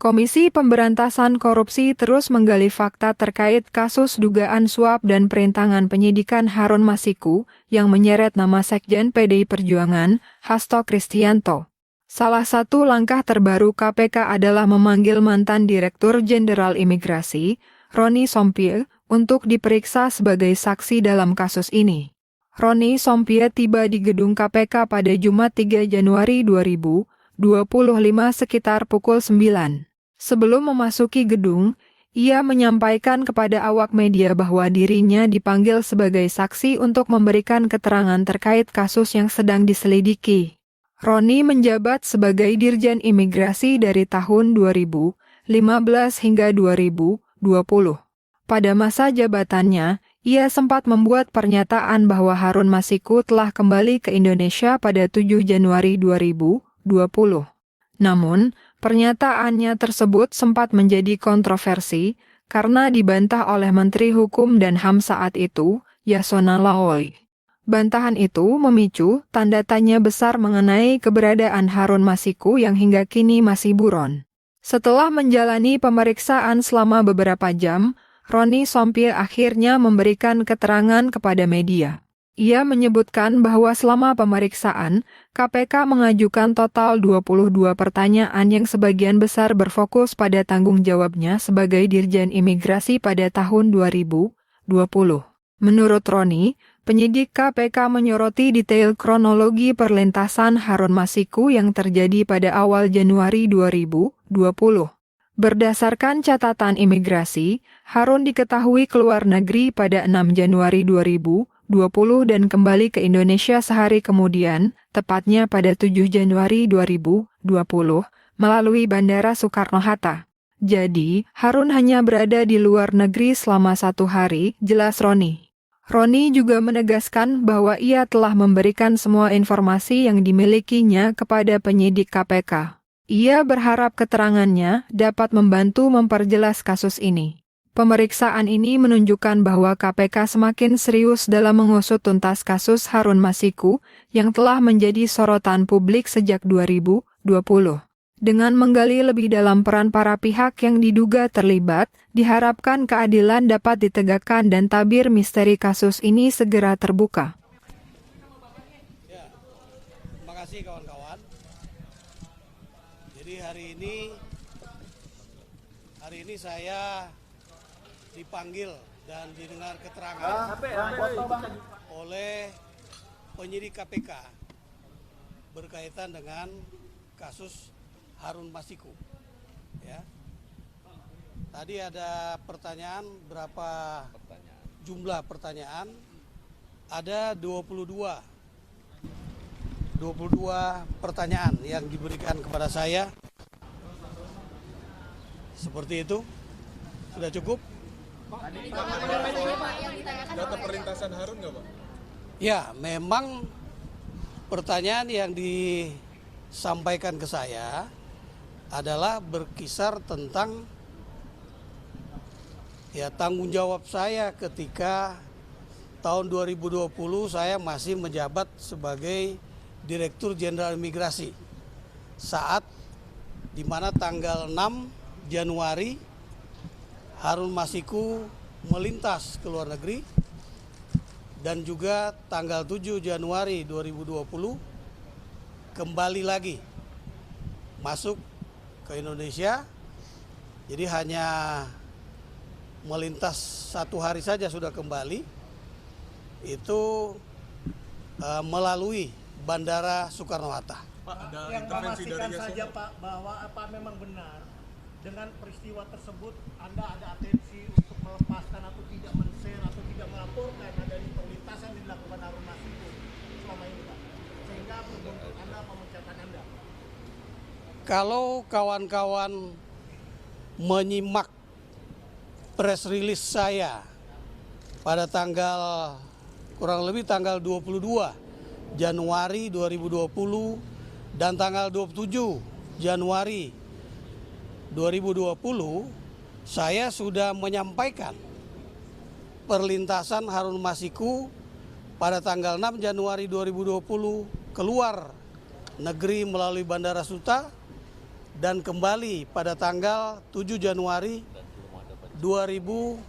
Komisi Pemberantasan Korupsi terus menggali fakta terkait kasus dugaan suap dan perintangan penyidikan Harun Masiku yang menyeret nama Sekjen PDI Perjuangan, Hasto Kristianto. Salah satu langkah terbaru KPK adalah memanggil mantan Direktur Jenderal Imigrasi, Roni Sompier, untuk diperiksa sebagai saksi dalam kasus ini. Roni Sompier tiba di gedung KPK pada Jumat 3 Januari 2025 sekitar pukul 9. Sebelum memasuki gedung, ia menyampaikan kepada awak media bahwa dirinya dipanggil sebagai saksi untuk memberikan keterangan terkait kasus yang sedang diselidiki. Roni menjabat sebagai Dirjen Imigrasi dari tahun 2015 hingga 2020. Pada masa jabatannya, ia sempat membuat pernyataan bahwa Harun Masiku telah kembali ke Indonesia pada 7 Januari 2020. Namun, pernyataannya tersebut sempat menjadi kontroversi karena dibantah oleh Menteri Hukum dan HAM saat itu, Yasona Lawli. Bantahan itu memicu tanda tanya besar mengenai keberadaan Harun Masiku yang hingga kini masih buron. Setelah menjalani pemeriksaan selama beberapa jam, Roni Sompier akhirnya memberikan keterangan kepada media. Ia menyebutkan bahwa selama pemeriksaan, KPK mengajukan total 22 pertanyaan yang sebagian besar berfokus pada tanggung jawabnya sebagai Dirjen Imigrasi pada tahun 2020. Menurut Roni, penyidik KPK menyoroti detail kronologi perlintasan Harun Masiku yang terjadi pada awal Januari 2020. Berdasarkan catatan imigrasi, Harun diketahui keluar negeri pada 6 Januari 2020 dan kembali ke Indonesia sehari kemudian, tepatnya pada 7 Januari 2020, melalui Bandara Soekarno-Hatta. Jadi, Harun hanya berada di luar negeri selama 1 hari, jelas Roni. Roni juga menegaskan bahwa ia telah memberikan semua informasi yang dimilikinya kepada penyidik KPK. Ia berharap keterangannya dapat membantu memperjelas kasus ini. Pemeriksaan ini menunjukkan bahwa KPK semakin serius dalam mengusut tuntas kasus Harun Masiku yang telah menjadi sorotan publik sejak 2020. Dengan menggali lebih dalam peran para pihak yang diduga terlibat, diharapkan keadilan dapat ditegakkan dan tabir misteri kasus ini segera terbuka. Ya, terima kasih kawan-kawan. Jadi hari ini saya dipanggil dan didengar keterangan oleh penyidik KPK berkaitan dengan kasus Harun Masiku. Ya. Tadi ada pertanyaan, berapa jumlah pertanyaan? Ada 22 pertanyaan yang diberikan kepada saya. Seperti itu. Sudah cukup? Data perlintasan Harun nggak, Pak? Ya, memang pertanyaan yang disampaikan ke saya adalah berkisar tentang tanggung jawab saya ketika tahun 2020 saya masih menjabat sebagai Direktur Jenderal Imigrasi. Saat di mana tanggal 6 Januari Harun Masiku melintas ke luar negeri dan juga tanggal 7 Januari 2020 kembali lagi masuk ke Indonesia. Jadi hanya melintas 1 hari saja sudah kembali, itu melalui Bandara Soekarno-Hatta. Pak, ada yang intervensi memastikan dari saja Pak bahwa apa memang benar dengan peristiwa tersebut Anda ada atensi untuk melepaskan atau tidak men-share atau tidak melaporkan adanya perlintasan yang dilakukan Harun Masiku selama ini Pak, sehingga menuntut Anda memecahkan Anda. Kalau kawan-kawan menyimak press release saya pada kurang lebih tanggal 22 Januari 2020 dan tanggal 27 Januari 2020, saya sudah menyampaikan perlintasan Harun Masiku pada tanggal 6 Januari 2020 keluar negeri melalui Bandara Suta dan kembali pada tanggal 7 Januari 2020.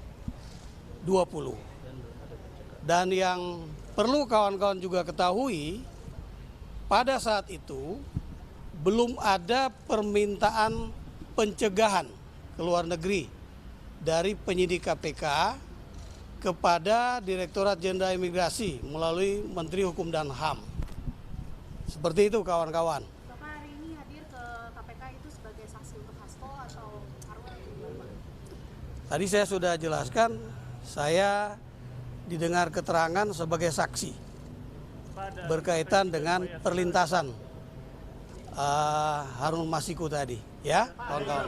Dan yang perlu kawan-kawan juga ketahui, pada saat itu belum ada permintaan pencegahan ke luar negeri dari penyidik KPK kepada Direktorat Jenderal Imigrasi melalui Menteri Hukum dan HAM. Seperti itu kawan-kawan. Bapak hari ini hadir ke KPK itu sebagai saksi untuk Hasto atau Harun? Tadi saya sudah jelaskan, saya didengar keterangan sebagai saksi berkaitan dengan perlintasan Harun Masiku tadi, ya kawan-kawan.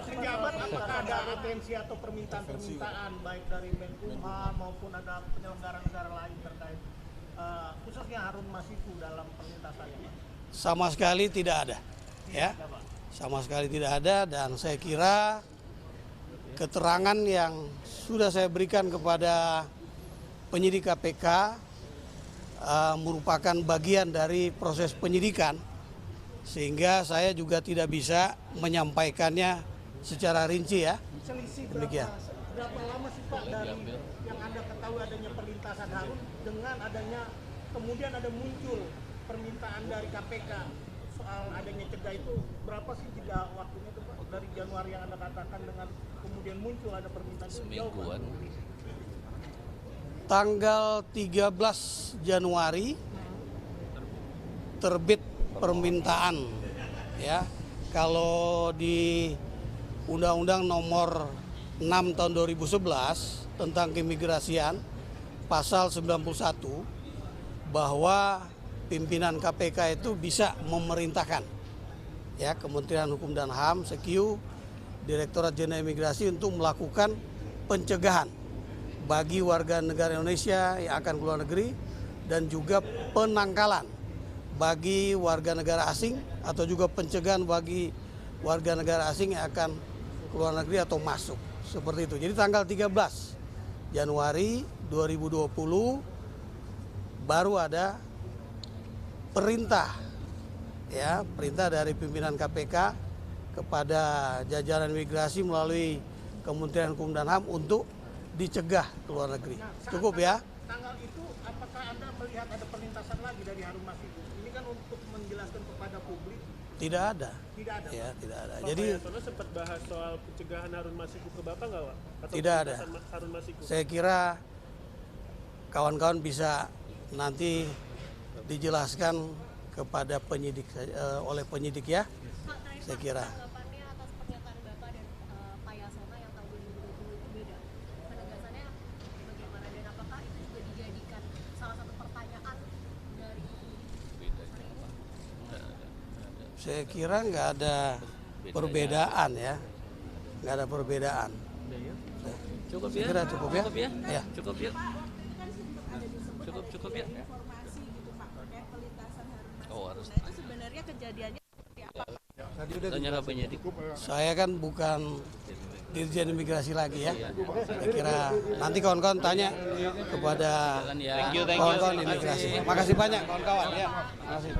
Penjabat apakah ada atensi atau permintaan baik dari Menkumham maupun ada penyelenggara negara lain terkait khususnya Harun Masiku dalam perlintasan ini? Sama sekali tidak ada, ya. Sama sekali tidak ada, dan saya kira keterangan yang sudah saya berikan kepada penyidik KPK merupakan bagian dari proses penyidikan, sehingga saya juga tidak bisa menyampaikannya secara rinci, ya. Selisih Demikian. berapa lama sih Pak dari yang Anda ketahui adanya perlintasan Harun dengan adanya kemudian ada muncul permintaan dari KPK soal adanya cegah itu, berapa sih jeda waktunya itu Pak dari Januari yang Anda katakan dengan kemudian muncul ada permintaan itu? Semingguan. Tanggal 13 Januari terbit permintaan, ya. Kalau di Undang-Undang Nomor 6 tahun 2011 tentang keimigrasian pasal 91 bahwa pimpinan KPK itu bisa memerintahkan, ya, Kementerian Hukum dan HAM, Sekyu, Direktorat Jenderal Imigrasi untuk melakukan pencegahan bagi warga negara Indonesia yang akan keluar negeri dan juga penangkalan bagi warga negara asing atau juga pencegahan bagi warga negara asing yang akan keluar negeri atau masuk. Seperti itu. Jadi tanggal 13 Januari 2020 baru ada perintah, ya, perintah dari pimpinan KPK kepada jajaran imigrasi melalui Kementerian Hukum dan HAM untuk dicegah keluar negeri. Cukup, ya. Tanggal itu apakah Anda melihat ada perlintasan lagi dari Harun Masiku? Ini kan untuk menjelaskan kepada publik. Tidak ada. Tidak ada. Ya, tidak ada. Pak Jadi Yasona sempat bahas soal pencegahan Harun Masiku ke Bapak nggak, Pak? Atau tidak ada. perlintasan Harun Masiku? Saya kira kawan-kawan bisa nanti dijelaskan kepada penyidik oleh penyidik, ya. Pak, terakhir Saya Pak, kira. tanggapannya atas pernyataan Bapak dan Pak Yasona yang tahun 2020 itu beda. Penegasannya bagaimana dan apakah itu juga dijadikan salah satu pertanyaan dari hari ini? Saya kira nggak ada perbedaan, ya. Nggak ada perbedaan. Cukup Saya ya? kira cukup, ya. Cukup ya? Ya. Cukup ya? Kan sempat ada disebut Cukup ada ya? informasi gitu Pak terkait pelintasan Harun Masiku. Oh, harus. Nah itu sebenarnya kejadiannya seperti apa? Tanya ke penyidik. Saya kan bukan Dirjen Imigrasi lagi, ya. Saya kira nanti kawan-kawan tanya kepada Silakan ya. kawan-kawan imigrasi. Makasih banyak kawan-kawan, ya. Makasih.